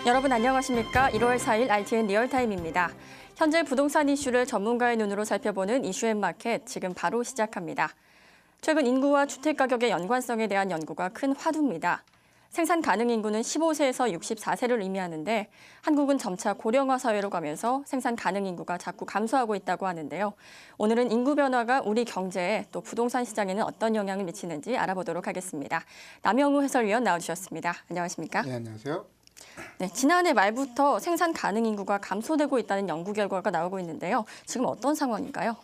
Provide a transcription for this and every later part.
여러분 안녕하십니까? 1월 4일 RTN 리얼타임입니다. 현재 부동산 이슈를 전문가의 눈으로 살펴보는 이슈앤마켓 지금 바로 시작합니다. 최근 인구와 주택 가격의 연관성에 대한 연구가 큰 화두입니다. 생산 가능 인구는 15세에서 64세를 의미하는데 한국은 점차 고령화 사회로 가면서 생산 가능 인구가 자꾸 감소하고 있다고 하는데요. 오늘은 인구 변화가 우리 경제에 또 부동산 시장에는 어떤 영향을 미치는지 알아보도록 하겠습니다. 남영우 해설위원 나와주셨습니다. 안녕하십니까? 네, 안녕하세요. 네, 지난해 말부터 생산 가능 인구가 감소되고 있다는 연구 결과가 나오고 있는데요. 지금 어떤 상황인가요?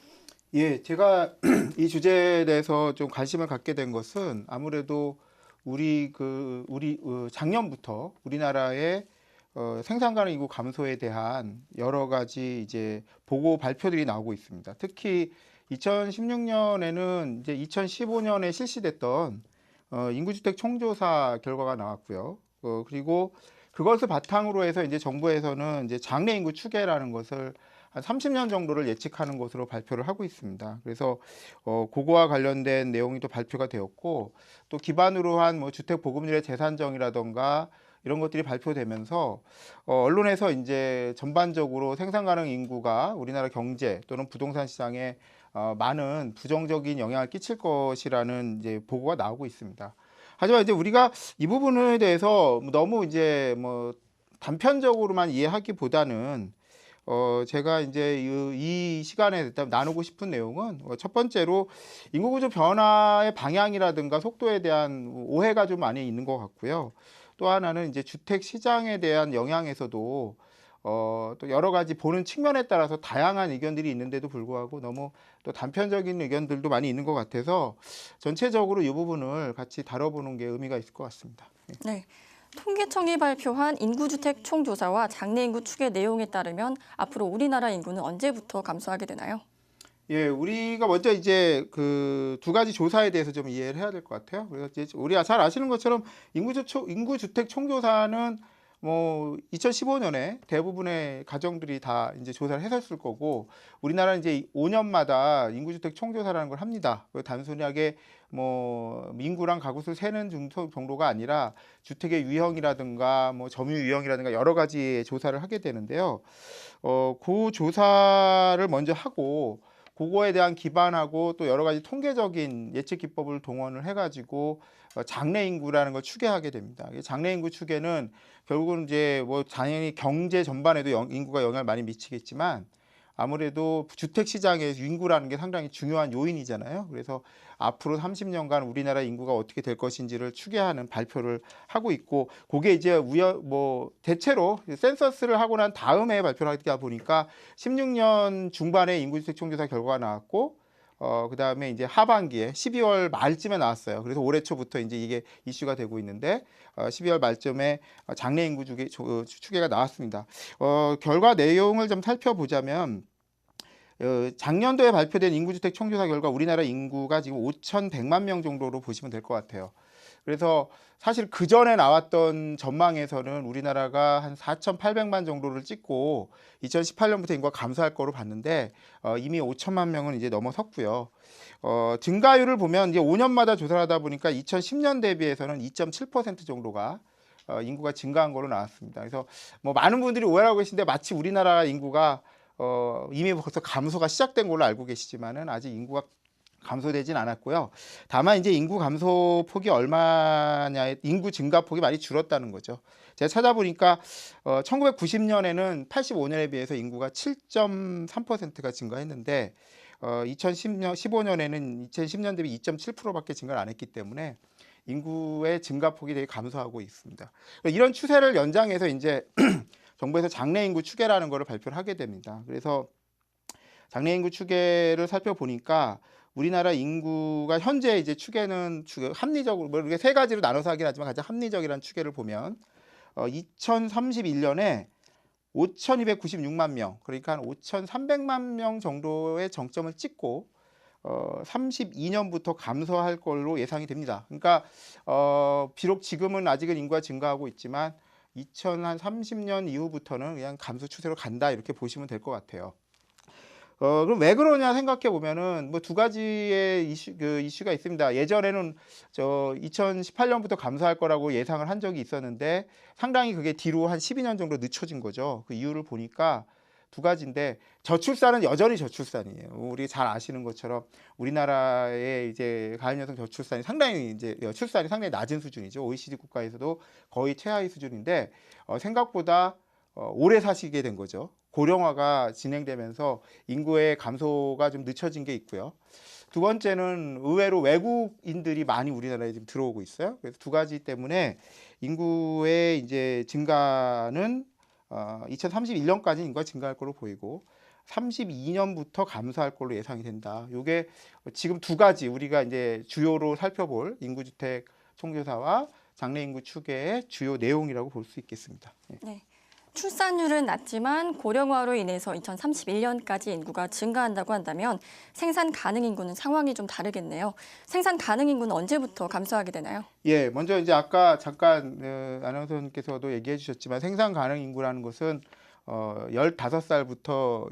예, 제가 이 주제에 대해서 좀 관심을 갖게 된 것은 아무래도 우리 작년부터 우리나라의 생산 가능 인구 감소에 대한 여러 가지 이제 보고 발표들이 나오고 있습니다. 특히 2016년에는 이제 2015년에 실시됐던 인구주택 총조사 결과가 나왔고요. 그리고 그것을 바탕으로 해서 이제 정부에서는 이제 장래 인구 추계라는 것을 한 30년 정도를 예측하는 것으로 발표를 하고 있습니다. 그래서 그거와 관련된 내용이 또 발표가 되었고 또 기반으로 한 뭐 주택 보급률의 재산정이라던가 이런 것들이 발표되면서 언론에서 이제 전반적으로 생산 가능 인구가 우리나라 경제 또는 부동산 시장에 많은 부정적인 영향을 끼칠 것이라는 이제 보고가 나오고 있습니다. 하지만 이제 우리가 이 부분에 대해서 너무 이제 뭐 단편적으로만 이해하기보다는 제가 이제 이 시간에 나누고 싶은 내용은 첫 번째로 인구구조 변화의 방향이라든가 속도에 대한 오해가 좀 많이 있는 것 같고요. 또 하나는 이제 주택 시장에 대한 영향에서도 또 여러 가지 보는 측면에 따라서 다양한 의견들이 있는데도 불구하고 너무 또 단편적인 의견들도 많이 있는 것 같아서 전체적으로 이 부분을 같이 다뤄보는 게 의미가 있을 것 같습니다. 네. 통계청이 발표한 인구주택 총조사와 장래 인구 추계 내용에 따르면 앞으로 우리나라 인구는 언제부터 감소하게 되나요? 예, 우리가 먼저 이제 그 두 가지 조사에 대해서 좀 이해를 해야 될 것 같아요. 그래서 이제 우리가 잘 아시는 것처럼 인구주택 총조사는 뭐 2015년에 대부분의 가정들이 다 이제 조사를 했었을 거고 우리나라는 이제 5년마다 인구주택 총조사라는 걸 합니다. 단순하게 뭐 인구랑 가구수를 세는 정도가 아니라 주택의 유형이라든가 뭐 점유 유형이라든가 여러 가지의 조사를 하게 되는데요. 그 조사를 먼저 하고 그거에 대한 기반하고 또 여러 가지 통계적인 예측 기법을 동원을 해가지고 장래 인구라는 걸 추계하게 됩니다. 장래 인구 추계는 결국은 이제 뭐 당연히 경제 전반에도 인구가 영향을 많이 미치겠지만 아무래도 주택 시장의 인구라는 게 상당히 중요한 요인이잖아요. 그래서 앞으로 30년간 우리나라 인구가 어떻게 될 것인지를 추계하는 발표를 하고 있고, 그게 이제 대체로 센서스를 하고 난 다음에 발표를 하다 보니까 16년 중반에 인구주택 총조사 결과가 나왔고, 그 다음에 이제 하반기에 12월 말쯤에 나왔어요. 그래서 올해 초부터 이제 이게 이슈가 되고 있는데, 12월 말쯤에 장래 인구 추계가 나왔습니다. 결과 내용을 좀 살펴보자면, 작년도에 발표된 인구주택 총조사 결과 우리나라 인구가 지금 5,100만 명 정도로 보시면 될 것 같아요. 그래서 사실 그 전에 나왔던 전망에서는 우리나라가 한 4,800만 정도를 찍고 2018년부터 인구가 감소할 거로 봤는데 이미 5천만 명은 이제 넘어섰고요. 증가율을 보면 이제 5년마다 조사를 하다 보니까 2010년 대비해서는 2.7% 정도가 인구가 증가한 거로 나왔습니다. 그래서 뭐 많은 분들이 오해하고 계신데 마치 우리나라 인구가 이미 벌써 감소가 시작된 걸로 알고 계시지만은 아직 인구가 감소되진 않았고요. 다만 이제 인구 감소 폭이 얼마냐, 인구 증가 폭이 많이 줄었다는 거죠. 제가 찾아보니까 1990년에는 85년에 비해서 인구가 7.3%가 증가했는데 2015년에는 2010년 대비 2.7%밖에 증가를 안 했기 때문에 인구의 증가폭이 되게 감소하고 있습니다. 이런 추세를 연장해서 이제 정부에서 장래 인구 추계라는 것을 발표를 하게 됩니다. 그래서 장래 인구 추계를 살펴보니까 우리나라 인구가 현재 이제 추계는 합리적으로 뭐 이렇게 세 가지로 나눠서 하긴 하지만 가장 합리적이라는 추계를 보면 2031년에 5,296만 명, 그러니까 한 5,300만 명 정도의 정점을 찍고 32년부터 감소할 걸로 예상이 됩니다. 그러니까 비록 지금은 아직은 인구가 증가하고 있지만 2030년 이후부터는 그냥 감소 추세로 간다 이렇게 보시면 될 것 같아요. 그럼 왜 그러냐 생각해 보면은 뭐 두 가지의 이슈가 있습니다. 예전에는 2018년부터 감소할 거라고 예상을 한 적이 있었는데 상당히 그게 뒤로 한 12년 정도 늦춰진 거죠. 그 이유를 보니까 두 가지인데 저출산은 여전히 저출산이에요. 우리 잘 아시는 것처럼 우리나라의 이제 가임 여성 저출산이 상당히 이제 출산이 상당히 낮은 수준이죠. OECD 국가에서도 거의 최하위 수준인데 생각보다 오래 사시게 된 거죠. 고령화가 진행되면서 인구의 감소가 좀 늦춰진 게 있고요. 두 번째는 의외로 외국인들이 많이 우리나라에 지금 들어오고 있어요. 그래서 두 가지 때문에 인구의 이제 증가는 2031년까지 인구가 증가할 걸로 보이고 32년부터 감소할 걸로 예상이 된다. 이게 지금 두 가지 우리가 이제 주요로 살펴볼 인구주택 총조사와 장래 인구 추계의 주요 내용이라고 볼 수 있겠습니다. 네. 출산율은 낮지만 고령화로 인해서 2031년까지 인구가 증가한다고 한다면 생산 가능 인구는 상황이 좀 다르겠네요. 생산 가능 인구는 언제부터 감소하게 되나요? 예, 먼저 이제 아까 잠깐 아나운서님께서도 얘기해 주셨지만 생산 가능 인구라는 것은 15살부터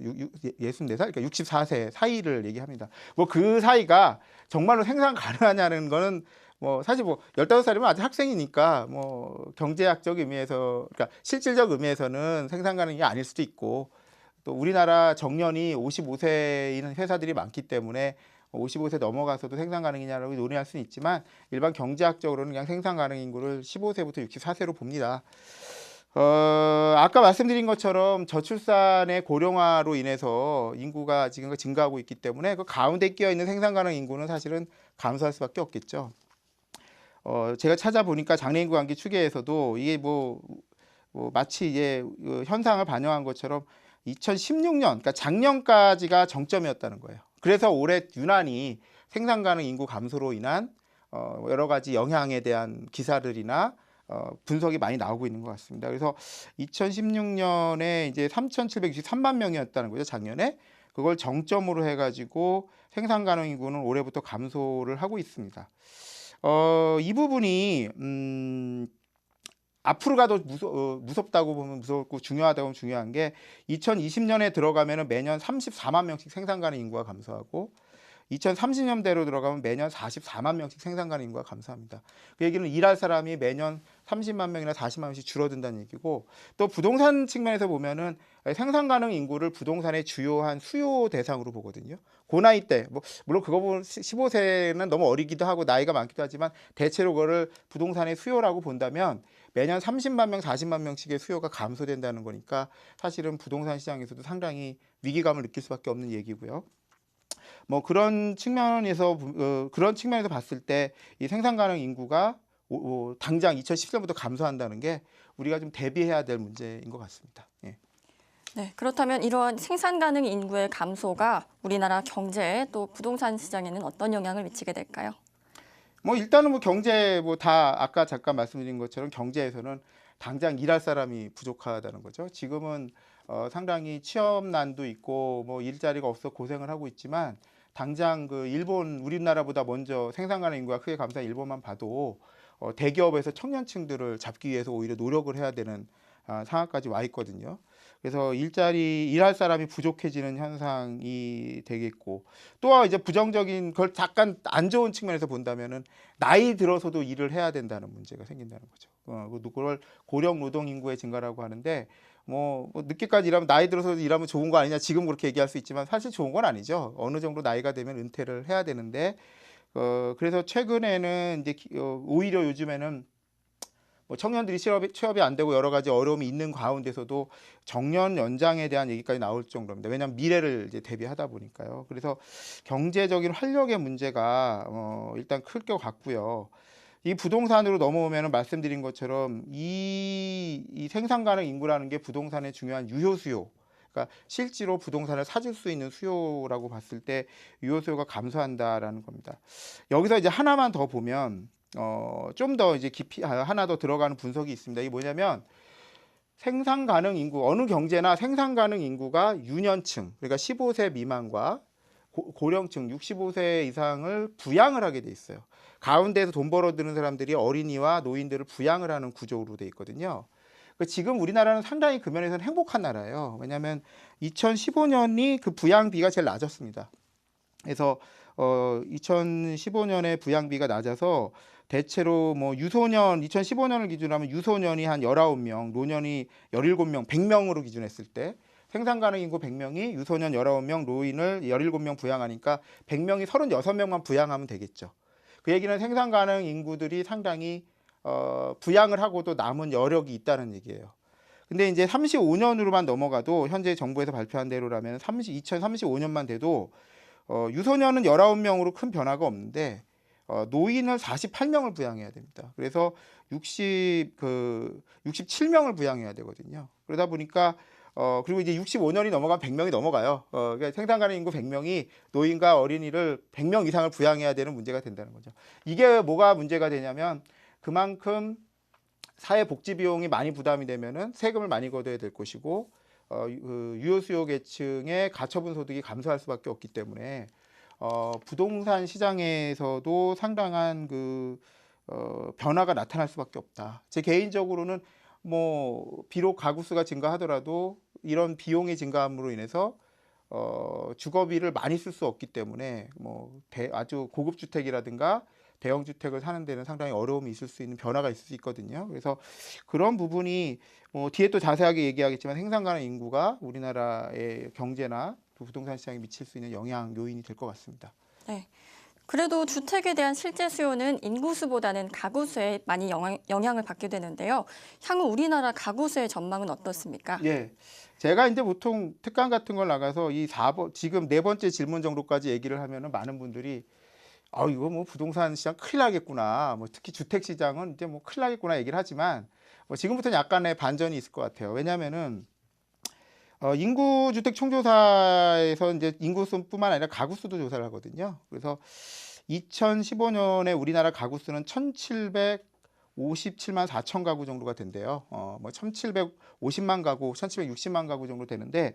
64살, 그러니까 64세 사이를 얘기합니다. 뭐 그 사이가 정말로 생산 가능하냐는 거는 뭐 사실 뭐 15살이면 아직 학생이니까 뭐 경제학적 의미에서 그러니까 실질적 의미에서는 생산 가능이 아닐 수도 있고 또 우리나라 정년이 55세인 회사들이 많기 때문에 55세 넘어가서도 생산 가능이냐라고 논의할 수는 있지만 일반 경제학적으로는 그냥 생산 가능 인구를 15세부터 64세로 봅니다. 아까 말씀드린 것처럼 저출산의 고령화로 인해서 인구가 지금 증가하고 있기 때문에 그 가운데 끼어 있는 생산 가능 인구는 사실은 감소할 수밖에 없겠죠. 제가 찾아보니까 장래인구 관계 추계에서도 이게 뭐 마치 이제 현상을 반영한 것처럼 2016년, 그러니까 작년까지가 정점이었다는 거예요. 그래서 올해 유난히 생산 가능 인구 감소로 인한 여러 가지 영향에 대한 기사들이나 분석이 많이 나오고 있는 것 같습니다. 그래서 2016년에 이제 3,763만 명이었다는 거죠, 작년에. 그걸 정점으로 해가지고 생산 가능 인구는 올해부터 감소를 하고 있습니다. 이 부분이 앞으로 가도 무섭다고 보면 무섭고 중요하다고 보면 중요한 게 2020년에 들어가면은 매년 34만 명씩 생산 가능 인구가 감소하고 2030년대로 들어가면 매년 44만 명씩 생산 가능 인구가 감소합니다. 그 얘기는 일할 사람이 매년 30만 명이나 40만 명씩 줄어든다는 얘기고 또 부동산 측면에서 보면은 생산 가능 인구를 부동산의 주요한 수요 대상으로 보거든요. 그 나이 때 뭐 물론 그거 보면 15세는 너무 어리기도 하고 나이가 많기도 하지만 대체로 그거를 부동산의 수요라고 본다면 매년 30만 명, 40만 명씩의 수요가 감소된다는 거니까 사실은 부동산 시장에서도 상당히 위기감을 느낄 수밖에 없는 얘기고요. 뭐 그런 측면에서 봤을 때 이 생산 가능 인구가 당장 2010년부터 감소한다는 게 우리가 좀 대비해야 될 문제인 것 같습니다. 예. 네, 그렇다면 이러한 생산 가능 인구의 감소가 우리나라 경제에 또 부동산 시장에는 어떤 영향을 미치게 될까요? 뭐 일단은 뭐 경제 뭐 다 아까 잠깐 말씀드린 것처럼 경제에서는 당장 일할 사람이 부족하다는 거죠. 지금은 상당히 취업난도 있고 뭐 일자리가 없어 고생을 하고 있지만 당장 그 일본 우리나라보다 먼저 생산 가능 인구가 크게 감소한 일본만 봐도 대기업에서 청년층들을 잡기 위해서 오히려 노력을 해야 되는 상황까지 와 있거든요. 그래서 일할 사람이 부족해지는 현상이 되겠고 또 이제 부정적인 걸 잠깐 안 좋은 측면에서 본다면은 나이 들어서도 일을 해야 된다는 문제가 생긴다는 거죠. 그걸 고령 노동 인구의 증가라고 하는데 뭐 늦게까지 일하면 나이 들어서 일하면 좋은 거 아니냐 지금 그렇게 얘기할 수 있지만 사실 좋은 건 아니죠. 어느 정도 나이가 되면 은퇴를 해야 되는데 그래서 최근에는 이제 오히려 요즘에는 뭐 청년들이 취업이 안 되고 여러 가지 어려움이 있는 가운데서도 정년 연장에 대한 얘기까지 나올 정도입니다. 왜냐하면 미래를 이제 대비하다 보니까요. 그래서 경제적인 활력의 문제가 일단 클 것 같고요. 이 부동산으로 넘어오면 말씀드린 것처럼 이 생산 가능 인구라는 게 부동산의 중요한 유효 수요. 그러니까 실제로 부동산을 사줄 수 있는 수요라고 봤을 때 유효 수요가 감소한다라는 겁니다. 여기서 이제 하나만 더 보면 좀 더 이제 깊이 하나 더 들어가는 분석이 있습니다. 이게 뭐냐면 생산 가능 인구 어느 경제나 생산 가능 인구가 유년층 그러니까 15세 미만과 고령층 65세 이상을 부양을 하게 돼 있어요. 가운데에서 돈 벌어드는 사람들이 어린이와 노인들을 부양을 하는 구조로 돼 있거든요. 지금 우리나라는 상당히 그 면에서는 행복한 나라예요. 왜냐하면 2015년이 그 부양비가 제일 낮았습니다. 그래서 2015년에 부양비가 낮아서 대체로 뭐 유소년 2015년을 기준으로 하면 유소년이 한 19명, 노년이 17명, 100명으로 기준했을 때 생산 가능 인구 100명이 유소년 19명, 노인을 17명 부양하니까 100명이 36명만 부양하면 되겠죠. 그 얘기는 생산 가능 인구들이 상당히 부양을 하고도 남은 여력이 있다는 얘기예요. 근데 이제 35년으로만 넘어가도 현재 정부에서 발표한 대로라면 2035년만 돼도 유소년은 19명으로 큰 변화가 없는데 노인을 48명을 부양해야 됩니다. 그래서 67명을 부양해야 되거든요. 그러다 보니까 그리고 이제 65년이 넘어가면 100명이 넘어가요. 그러니까 생산 가능 인구 100명이 노인과 어린이를 100명 이상을 부양해야 되는 문제가 된다는 거죠. 이게 뭐가 문제가 되냐면 그만큼 사회복지 비용이 많이 부담이 되면은 세금을 많이 걷어야 될 것이고 유효수요 계층의 가처분 소득이 감소할 수밖에 없기 때문에 부동산 시장에서도 상당한 변화가 나타날 수밖에 없다. 제 개인적으로는 뭐 비록 가구 수가 증가하더라도 이런 비용의 증가함으로 인해서 주거비를 많이 쓸 수 없기 때문에 아주 고급 주택이라든가 대형 주택을 사는 데는 상당히 어려움이 있을 수 있는 변화가 있을 수 있거든요. 그래서 그런 부분이 뒤에 또 자세하게 얘기하겠지만 생산 가능 인구가 우리나라의 경제나 또 부동산 시장에 미칠 수 있는 영향 요인이 될 것 같습니다. 네. 그래도 주택에 대한 실제 수요는 인구수보다는 가구수에 많이 영향을 받게 되는데요. 향후 우리나라 가구수의 전망은 어떻습니까? 예. 제가 이제 보통 특강 같은 걸 나가서 지금 네 번째 질문 정도까지 얘기를 하면은 많은 분들이 이거 뭐 부동산 시장 큰일 나겠구나. 특히 주택 시장은 이제 뭐 큰일 나겠구나 얘기를 하지만 지금부터는 약간의 반전이 있을 것 같아요. 왜냐면은 인구 주택 총조사에서 이제 인구수뿐만 아니라 가구수도 조사를 하거든요. 그래서 2015년에 우리나라 가구수는 1,757만 4천 가구 정도가 된대요. 1,750만 가구, 1,760만 가구 정도 되는데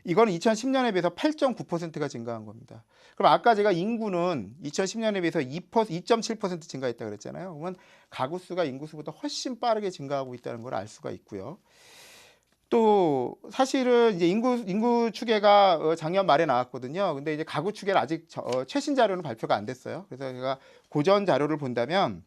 이거는 2010년에 비해서 8.9%가 증가한 겁니다. 그럼 아까 제가 인구는 2010년에 비해서 2.7% 증가했다 그랬잖아요. 그러면 가구 수가 인구 수보다 훨씬 빠르게 증가하고 있다는 걸 알 수가 있고요. 또 사실은 이제 인구 추계가 작년 말에 나왔거든요. 근데 이제 가구 추계는 아직 최신 자료는 발표가 안 됐어요. 그래서 제가 고전 자료를 본다면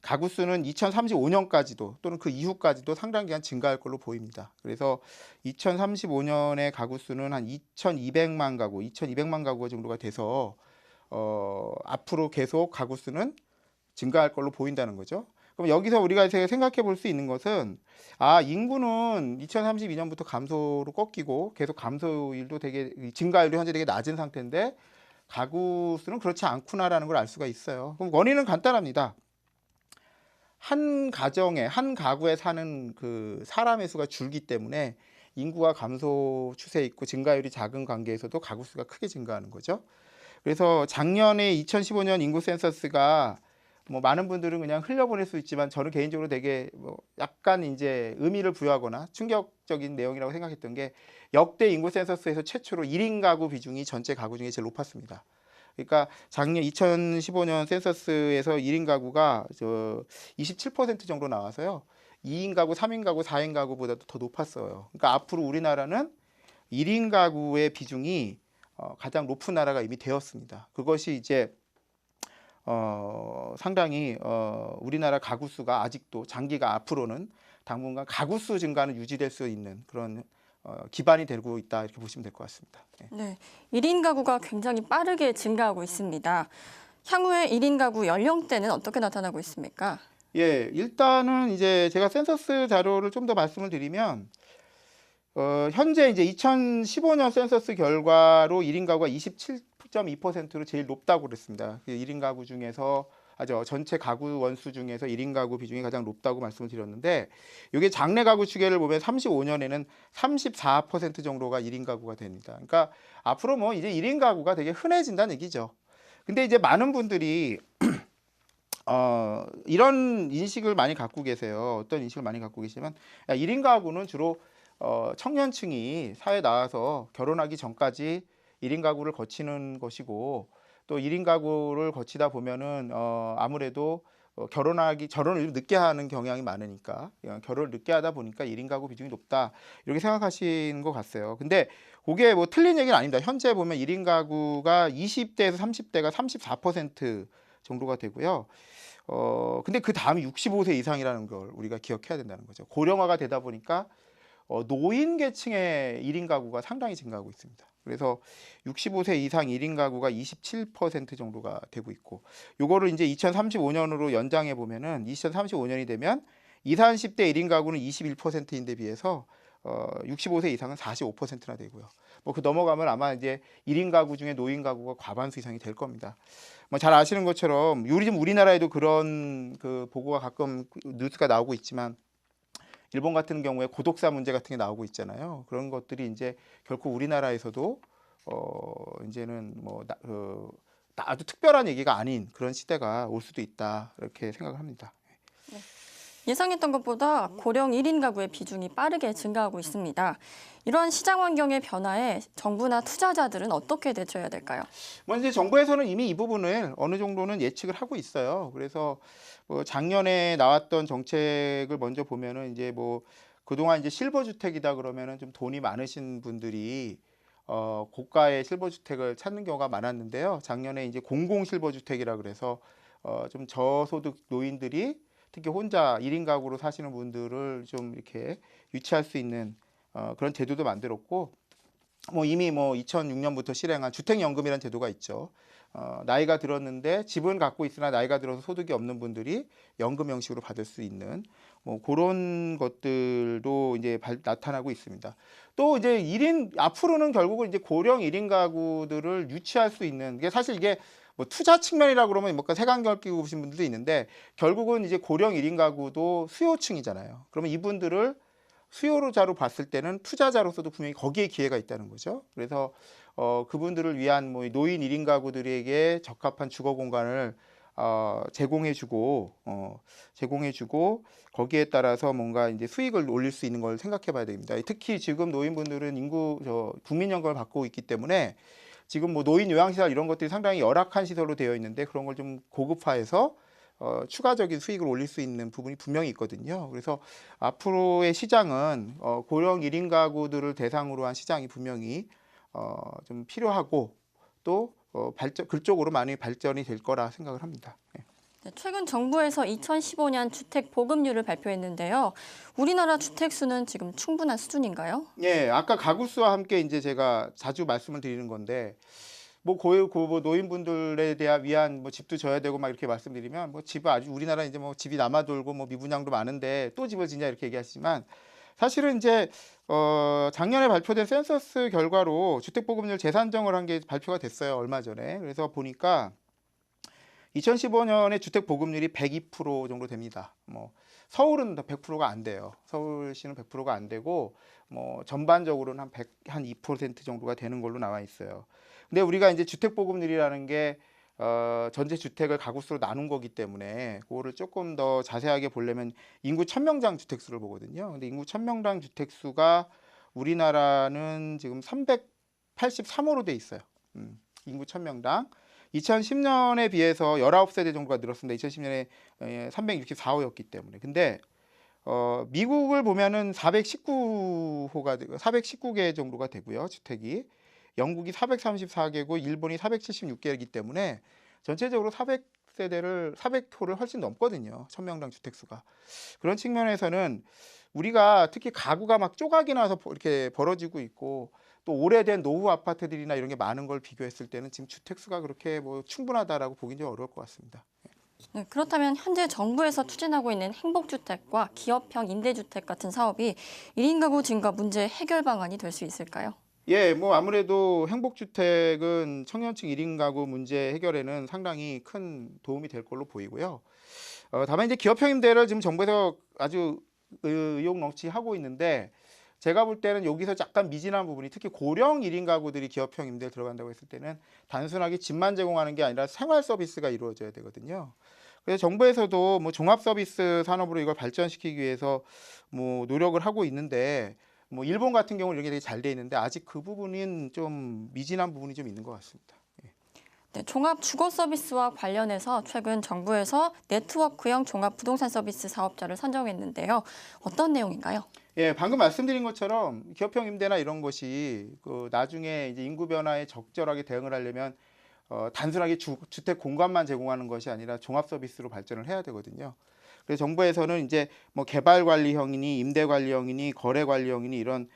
가구 수는 2035년까지도 또는 그 이후까지도 상당 기간 증가할 걸로 보입니다. 그래서 2035년의 가구 수는 한 2,200만 가구 정도가 돼서 앞으로 계속 가구 수는 증가할 걸로 보인다는 거죠. 그럼 여기서 우리가 생각해 볼 수 있는 것은 인구는 2032년부터 감소로 꺾이고 계속 감소율도 증가율도 현재 되게 낮은 상태인데 가구 수는 그렇지 않구나라는 걸 알 수가 있어요. 그럼 원인은 간단합니다. 한 가구에 사는 그 사람의 수가 줄기 때문에 인구가 감소 추세에 있고 증가율이 작은 관계에서도 가구 수가 크게 증가하는 거죠. 그래서 작년에 2015년 인구 센서스가 많은 분들은 그냥 흘려보낼 수 있지만 저는 개인적으로 되게 약간 이제 의미를 부여하거나 충격적인 내용이라고 생각했던 게 역대 인구 센서스에서 최초로 1인 가구 비중이 전체 가구 중에 제일 높았습니다. 그러니까 작년 2015년 센서스에서 1인 가구가 27% 정도 나와서요. 2인 가구, 3인 가구, 4인 가구보다도 더 높았어요. 그러니까 앞으로 우리나라는 1인 가구의 비중이 가장 높은 나라가 이미 되었습니다. 그것이 이제 상당히 우리나라 가구 수가 아직도 장기가 앞으로는 당분간 가구 수 증가는 유지될 수 있는 그런 기반이 되고 있다 이렇게 보시면 될 것 같습니다. 네, 1인 가구가 굉장히 빠르게 증가하고 있습니다. 향후에 1인 가구 연령대는 어떻게 나타나고 있습니까? 예, 일단은 이제 제가 센서스 자료를 좀 더 말씀을 드리면 현재 이제 2015년 센서스 결과로 1인 가구가 27.2%로 제일 높다고 그랬습니다. 1인 가구 중에서 전체 가구 원수 중에서 1인 가구 비중이 가장 높다고 말씀을 드렸는데 이게 장래 가구 추계를 보면 35년에는 34% 정도가 1인 가구가 됩니다. 그러니까 앞으로 이제 1인 가구가 되게 흔해진다는 얘기죠. 근데 이제 많은 분들이 이런 인식을 많이 갖고 계세요. 어떤 인식을 많이 갖고 계시면 1인 가구는 주로 청년층이 사회에 나와서 결혼하기 전까지 1인 가구를 거치는 것이고 또 1인 가구를 거치다 보면은 아무래도 결혼을 좀 늦게 하는 경향이 많으니까 결혼을 늦게 하다 보니까 1인 가구 비중이 높다 이렇게 생각하시는 것 같아요. 근데 그게 뭐 틀린 얘기는 아닙니다. 현재 보면 1인 가구가 20대에서 30대가 34% 정도가 되고요. 근데 그 다음이 65세 이상이라는 걸 우리가 기억해야 된다는 거죠. 고령화가 되다 보니까 노인 계층의 1인 가구가 상당히 증가하고 있습니다. 그래서 65세 이상 1인 가구가 27% 정도가 되고 있고, 요거를 이제 2035년으로 연장해 보면은 2035년이 되면 20, 30대 1인 가구는 21%인데 비해서 65세 이상은 45%나 되고요. 뭐 그 넘어가면 아마 이제 1인 가구 중에 노인 가구가 과반수 이상이 될 겁니다. 뭐 잘 아시는 것처럼 지금 우리나라에도 그런 그 보고가 가끔 뉴스가 나오고 있지만 일본 같은 경우에 고독사 문제 같은 게 나오고 있잖아요. 그런 것들이 이제 결코 우리나라에서도 이제는 뭐 아주 특별한 얘기가 아닌 그런 시대가 올 수도 있다 이렇게 생각을 합니다. 예상했던 것보다 고령 1인 가구의 비중이 빠르게 증가하고 있습니다. 이러한 시장 환경의 변화에 정부나 투자자들은 어떻게 대처해야 될까요? 뭐 이제 정부에서는 이미 이 부분을 어느 정도는 예측을 하고 있어요. 그래서 뭐 작년에 나왔던 정책을 먼저 보면은 이제 뭐 그동안 이제 실버 주택이다 그러면은 좀 돈이 많으신 분들이 고가의 실버 주택을 찾는 경우가 많았는데요. 작년에 이제 공공 실버 주택이라 그래서 좀 저소득 노인들이 특히 혼자 1인 가구로 사시는 분들을 좀 이렇게 유치할 수 있는 그런 제도도 만들었고, 뭐 이미 뭐 2006년부터 실행한 주택연금이라는 제도가 있죠. 나이가 들었는데 집은 갖고 있으나 나이가 들어서 소득이 없는 분들이 연금 형식으로 받을 수 있는 뭐 그런 것들도 이제 나타나고 있습니다. 또 이제 1인 앞으로는 결국은 이제 고령 1인 가구들을 유치할 수 있는 게 사실 이게 뭐 투자 측면이라 그러면 뭔가 색안경 끼고 보신 분들도 있는데 결국은 이제 고령 1인 가구도 수요층이잖아요. 그러면 이분들을 수요자로 봤을 때는 투자자로서도 분명히 거기에 기회가 있다는 거죠. 그래서 그분들을 위한 뭐 노인 1인 가구들에게 적합한 주거 공간을 제공해주고 거기에 따라서 뭔가 이제 수익을 올릴 수 있는 걸 생각해봐야 됩니다. 특히 지금 노인분들은 국민연금을 받고 있기 때문에 지금 뭐 노인 요양시설 이런 것들이 상당히 열악한 시설로 되어 있는데 그런 걸 좀 고급화해서 추가적인 수익을 올릴 수 있는 부분이 분명히 있거든요. 그래서 앞으로의 시장은 고령 1인 가구들을 대상으로 한 시장이 분명히 좀 필요하고 또 그쪽으로 많이 발전이 될 거라 생각을 합니다. 네, 최근 정부에서 2015년 주택 보급률을 발표했는데요. 우리나라 주택 수는 지금 충분한 수준인가요? 예, 아까 가구 수와 함께 이제 제가 자주 말씀을 드리는 건데 뭐 노인분들에 위한 뭐 집도 져야 되고 막 이렇게 말씀드리면 뭐 집을 아주 우리나라 이제 뭐 집이 남아돌고 뭐 미분양도 많은데 또 집을 짓냐 이렇게 얘기하시지만 사실은 이제 작년에 발표된 센서스 결과로 주택보급률 재산정을 한 게 발표가 됐어요. 얼마 전에. 그래서 보니까 2015년에 주택보급률이 102% 정도 됩니다. 뭐 서울은 100%가 안 돼요. 서울시는 100%가 안 되고 뭐 전반적으로는 한 2% 정도가 되는 걸로 나와 있어요. 근데 우리가 이제 주택보급률이라는 게 전체 주택을 가구수로 나눈 거기 때문에 그거를 조금 더 자세하게 보려면 인구 1000명당 주택수를 보거든요. 근데 인구 1000명당 주택수가 우리나라는 지금 383호로 돼 있어요. 인구 1000명당. 2010년에 비해서 19세대 정도가 늘었습니다. 2010년에 364호였기 때문에. 근데 미국을 보면은 419개 정도가 되고요. 주택이. 영국이 434개고 일본이 476개이기 때문에 전체적으로 400호를 훨씬 넘거든요. 1000명당 주택수가. 그런 측면에서는 우리가 특히 가구가 막 조각이 나서 이렇게 벌어지고 있고 또 오래된 노후 아파트들이나 이런 게 많은 걸 비교했을 때는 지금 주택수가 그렇게 뭐 충분하다라고 보기는 좀 어려울 것 같습니다. 네, 그렇다면 현재 정부에서 추진하고 있는 행복주택과 기업형 임대주택 같은 사업이 1인 가구 증가 문제 해결 방안이 될 수 있을까요? 예, 뭐 아무래도 행복주택은 청년층 1인 가구 문제 해결에는 상당히 큰 도움이 될 걸로 보이고요. 다만 이제 기업형 임대를 지금 정부에서 아주 의욕 넘치 하고 있는데 제가 볼 때는 여기서 약간 미진한 부분이 특히 고령 1인 가구들이 기업형 임대에 들어간다고 했을 때는 단순하게 집만 제공하는 게 아니라 생활 서비스가 이루어져야 되거든요. 그래서 정부에서도 뭐 종합 서비스 산업으로 이걸 발전시키기 위해서 뭐 노력을 하고 있는데 뭐 일본 같은 경우는 이런 게 되게 잘 돼 있는데 아직 그 부분은 좀 미진한 부분이 좀 있는 것 같습니다. 네, 종합 주거 서비스와 관련해서 최근 정부에서 네트워크형 종합 부동산 서비스 사업자를 선정했는데요. 어떤 내용인가요? 예, 방금 말씀드린 것처럼 기업형 임대나 이런 것이 나중에 이제 인구 변화에 적절하게 대응을 하려면 단순하게 주택 공간만 제공하는 것이 아니라 종합 서비스로 발전을 해야 되거든요. 그래서 정부에서는 이제 뭐 개발 관리형이니 임대 관리형이니 거래 관리형이니 이런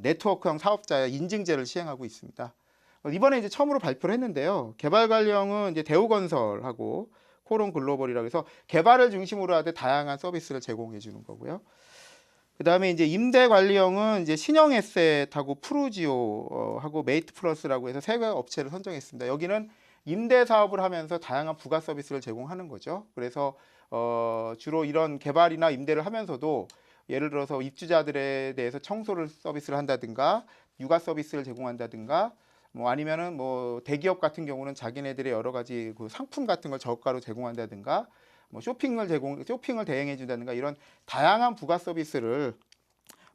네트워크형 사업자 인증제를 시행하고 있습니다. 이번에 이제 처음으로 발표를 했는데요. 개발 관리형은 이제 대우건설하고 코론 글로벌이라고 해서 개발을 중심으로 하되 다양한 서비스를 제공해 주는 거고요. 그다음에 이제 임대 관리형은 이제 신영에셋하고 프루지오하고 메이트 플러스라고 해서 세 업체를 선정했습니다. 여기는 임대 사업을 하면서 다양한 부가 서비스를 제공하는 거죠. 그래서 주로 이런 개발이나 임대를 하면서도 예를 들어서 입주자들에 대해서 청소를 서비스를 한다든가 육아 서비스를 제공한다든가 뭐 아니면은 뭐 대기업 같은 경우는 자기네들의 여러 가지 그 상품 같은 걸 저가로 제공한다든가 뭐 쇼핑을 대행해 준다든가 이런 다양한 부가 서비스를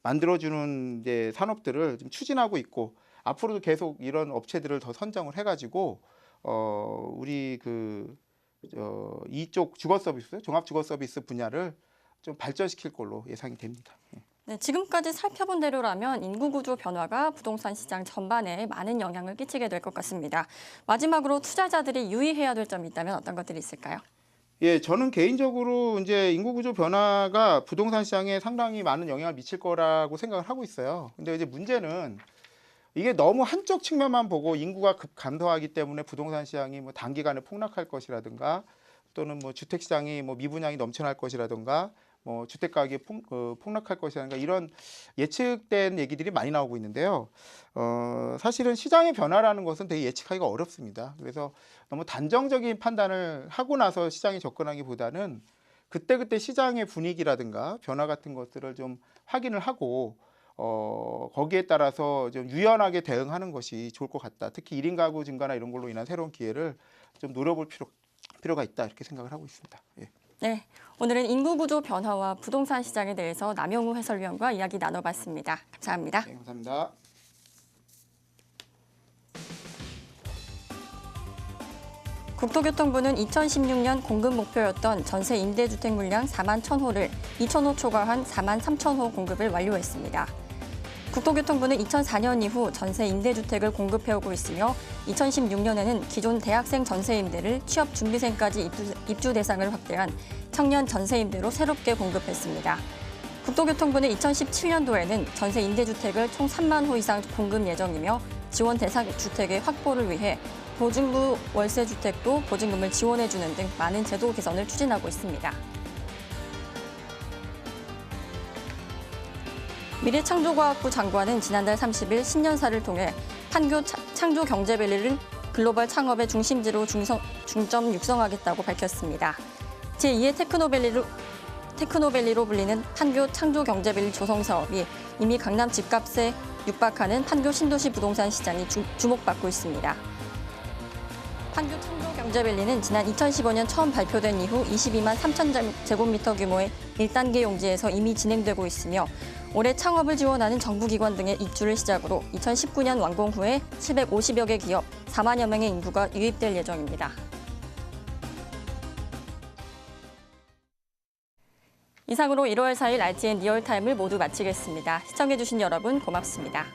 만들어주는 이제 산업들을 좀 추진하고 있고 앞으로도 계속 이런 업체들을 더 선정을 해가지고 우리 이쪽 주거 서비스 종합 주거 서비스 분야를 좀 발전시킬 걸로 예상이 됩니다. 네, 지금까지 살펴본 대로라면 인구 구조 변화가 부동산 시장 전반에 많은 영향을 끼치게 될 것 같습니다. 마지막으로 투자자들이 유의해야 될 점이 있다면 어떤 것들이 있을까요? 예, 저는 개인적으로 이제 인구 구조 변화가 부동산 시장에 상당히 많은 영향을 미칠 거라고 생각을 하고 있어요. 근데 이제 문제는 이게 너무 한쪽 측면만 보고 인구가 급 감소하기 때문에 부동산 시장이 뭐 단기간에 폭락할 것이라든가 또는 뭐 주택 시장이 뭐 미분양이 넘쳐날 것이라든가 뭐 주택 가격이 폭락할 것이라든가 이런 예측된 얘기들이 많이 나오고 있는데요. 사실은 시장의 변화라는 것은 되게 예측하기가 어렵습니다. 그래서 너무 단정적인 판단을 하고 나서 시장에 접근하기보다는 그때그때 시장의 분위기라든가 변화 같은 것들을 좀 확인을 하고 거기에 따라서 좀 유연하게 대응하는 것이 좋을 것 같다. 특히 1인 가구 증가나 이런 걸로 인한 새로운 기회를 좀 노려볼 필요가 있다 이렇게 생각을 하고 있습니다. 예. 네, 오늘은 인구 구조 변화와 부동산 시장에 대해서 남영우 해설위원과 이야기 나눠봤습니다. 감사합니다. 네, 감사합니다. 국토교통부는 2016년 공급 목표였던 전세 임대주택 물량 4만 1,000호를 2,000호 초과한 4만 3,000호 공급을 완료했습니다. 국토교통부는 2004년 이후 전세 임대주택을 공급해오고 있으며 2016년에는 기존 대학생 전세 임대를 취업 준비생까지 입주 대상을 확대한 청년 전세 임대로 새롭게 공급했습니다. 국토교통부는 2017년도에는 전세 임대주택을 총 3만 호 이상 공급 예정이며 지원 대상 주택의 확보를 위해 보증부 월세주택도 보증금을 지원해주는 등 많은 제도 개선을 추진하고 있습니다. 미래창조과학부 장관은 지난달 30일 신년사를 통해 판교 창조경제밸리를 글로벌 창업의 중심지로 중점 육성하겠다고 밝혔습니다. 제2의 테크노밸리로 불리는 판교 창조경제밸리 조성 사업이 이미 강남 집값에 육박하는 판교 신도시 부동산 시장이 주목받고 있습니다. 판교 창조경제밸리는 지난 2015년 처음 발표된 이후 22만 3천 제곱미터 규모의 1단계 용지에서 이미 진행되고 있으며 올해 창업을 지원하는 정부기관 등의 입주를 시작으로 2019년 완공 후에 750여 개 기업, 4만여 명의 인구가 유입될 예정입니다. 이상으로 1월 4일 RTN 리얼타임을 모두 마치겠습니다. 시청해주신 여러분 고맙습니다.